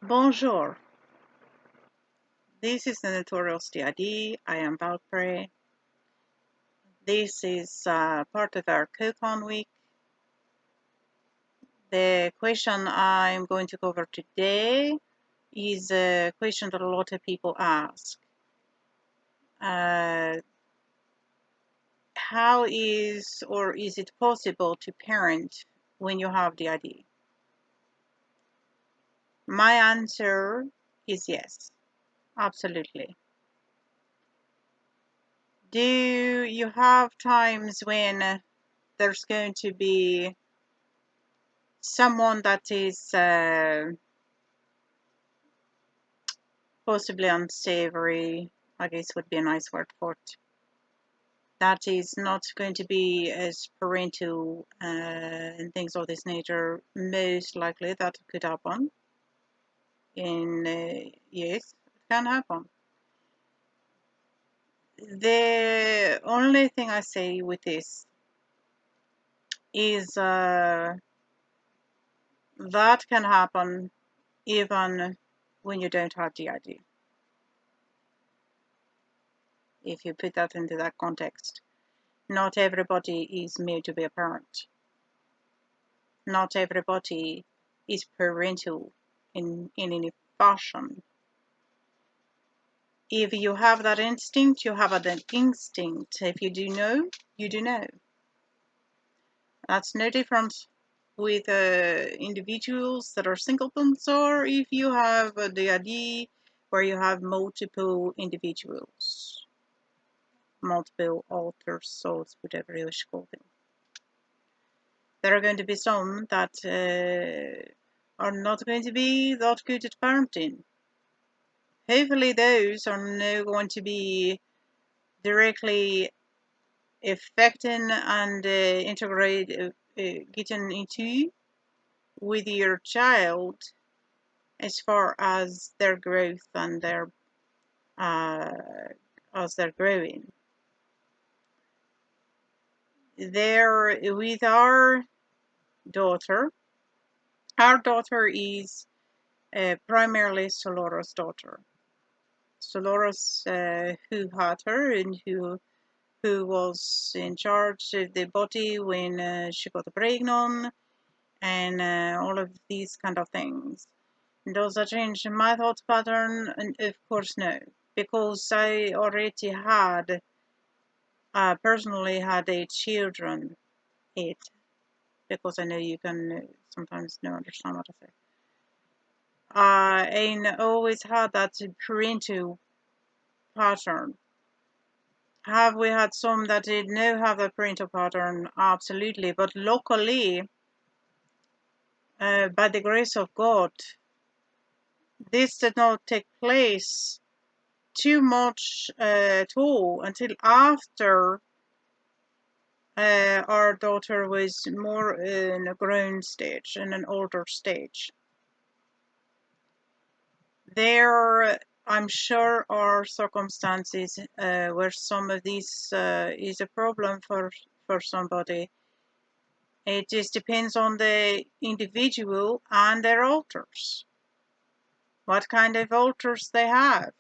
Bonjour, this is the Notorious DID. I am Valpray. This is part of our CoCon week. The question I'm going to cover today is a question that a lot of people ask. How is it possible to parent when you have DID? My answer is yes, absolutely. Do you have times when there's going to be someone that is possibly unsavory, I guess would be a nice word for it, that is not going to be as parental and things of this nature? Most likely that could happen. Yes, it can happen. The only thing I say with this is that can happen even when you don't have DID. If you put that into that context, not everybody is made to be a parent. Not everybody is parental in any fashion. If you have that instinct, you have that instinct. If you do know, you do know. That's no different with individuals that are singletons, or if you have a DID where you have multiple individuals, multiple alters, souls, whatever you should call them. There are going to be some that are not going to be that good at parenting. Hopefully those are not going to be directly affecting and getting into with your child as far as their growth and their as they're growing. There, with our daughter is primarily Solara's daughter. Solara's who had her and who was in charge of the body when she got pregnant, and all of these kind of things. Does that change my thought pattern? And of course no, because I already had personally had 8 children, 8, because I know you can sometimes not understand what I say. And always had that parental pattern. Have we had some that did not have the parental pattern? Absolutely. But locally, by the grace of God, this did not take place too much at all until after our daughter was more in a grown stage, in an older stage. There, I'm sure, are circumstances where some of this is a problem for somebody. It just depends on the individual and their alters. What kind of alters they have.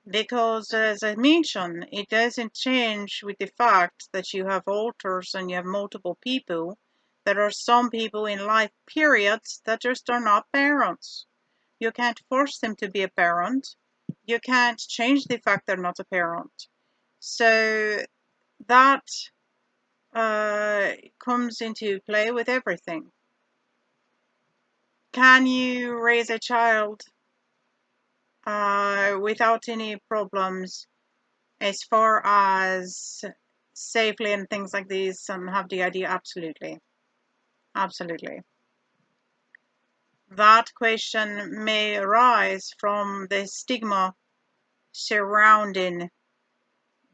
Because, as I mentioned, it doesn't change with the fact that you have alters and you have multiple people. There are some people in life periods that just are not parents. You can't force them to be a parent. You can't change the fact they're not a parent. So that comes into play with everything. Can you raise a child without any problems as far as safely and things like this and have DID? Absolutely. Absolutely. That question may arise from the stigma surrounding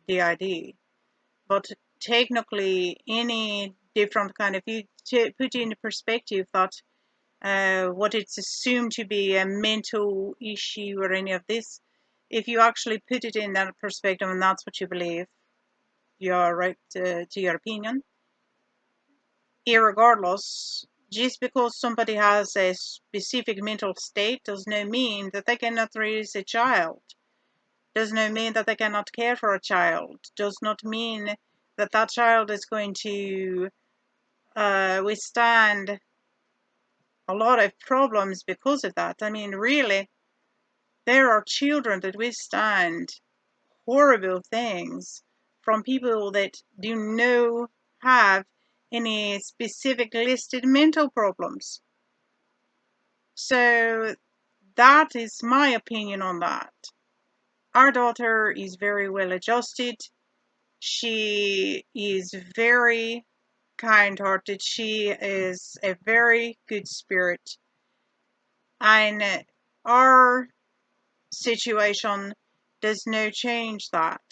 DID, but technically any different kind of, you put in perspective that what it's assumed to be a mental issue or any of this, if you actually put it in that perspective and that's what you believe, you're right to your opinion, irregardless, Just because somebody has a specific mental state does not mean that they cannot raise a child. Does not mean that they cannot care for a child. Does not mean that that child is going to withstand a lot of problems because of that. I mean, really, there are children that withstand horrible things from people that do not have any specific listed mental problems. So that is my opinion on that. Our daughter is very well adjusted. She is very kind-hearted. She is a very good spirit. And our situation does not change that.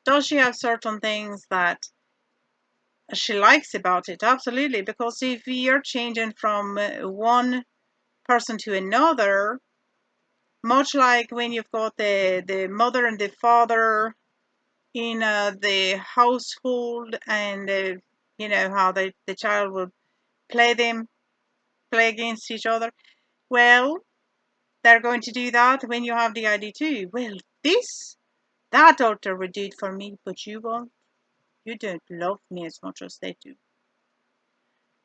Does she have certain things that she likes about it? Absolutely, because if you're changing from one person to another, much like when you've got the mother and the father in the household, and you know how the child will play against each other. Well, they're going to do that when you have D.I.D too. Well, that daughter would do it for me, but you won't. You don't love me as much as they do.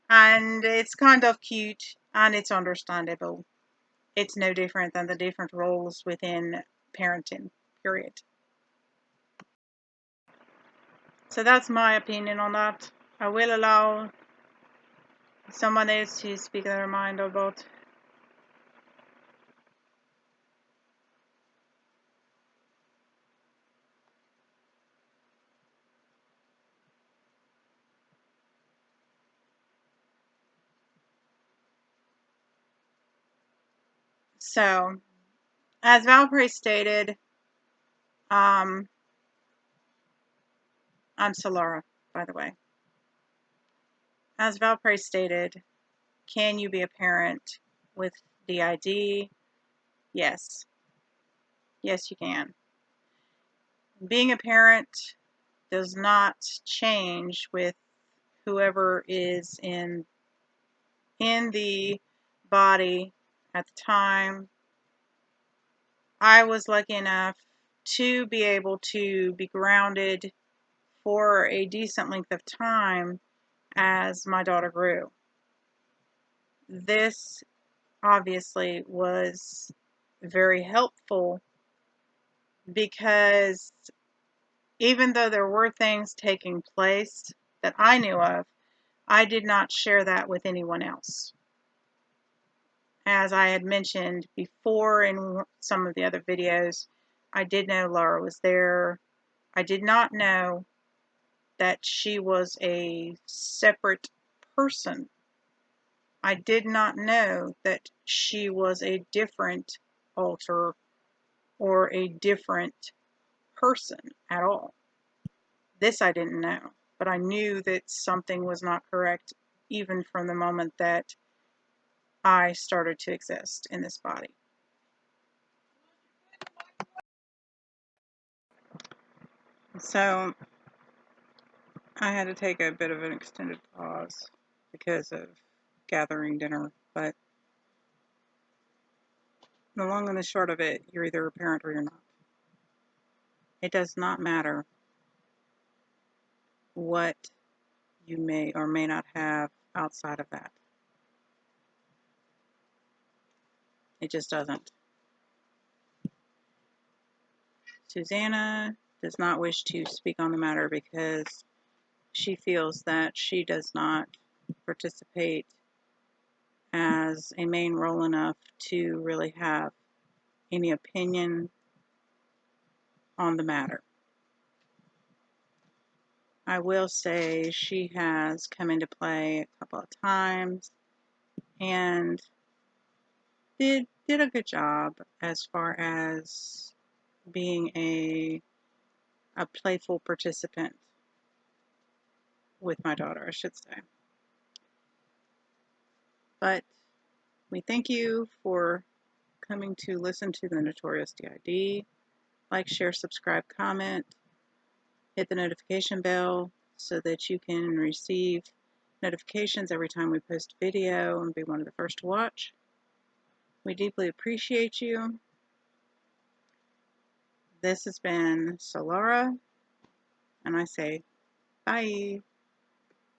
And it's kind of cute, and it's understandable. It's no different than the different roles within parenting, period. So that's my opinion on that. I will allow someone else to speak their mind about. So, as Valpray stated, I'm Solara, by the way. As Valpray stated, can you be a parent with D.I.D? Yes. Yes, you can. Being a parent does not change with whoever is in the body at the time. I was lucky enough to be able to be grounded for a decent length of time as my daughter grew. This obviously was very helpful because even though there were things taking place that I knew of, I did not share that with anyone else. As I had mentioned before in some of the other videos, I did know Laura was there. I did not know that she was a separate person. I did not know that she was a different alter or a different person at all. This I didn't know, but I knew that something was not correct even from the moment that I started to exist in this body. So I had to take a bit of an extended pause because of gathering dinner, but the long and the short of it, you're either a parent or you're not. It does not matter what you may or may not have outside of that. It just doesn't. Susanna does not wish to speak on the matter because she feels that she does not participate as a main role enough to really have any opinion on the matter. I will say she has come into play a couple of times and did a good job as far as being a playful participant with my daughter, I should say. But we thank you for coming to listen to the Notorious DID. Like, share, subscribe, comment, hit the notification bell so that you can receive notifications every time we post a video and be one of the first to watch. We deeply appreciate you. This has been Solara, and I say bye.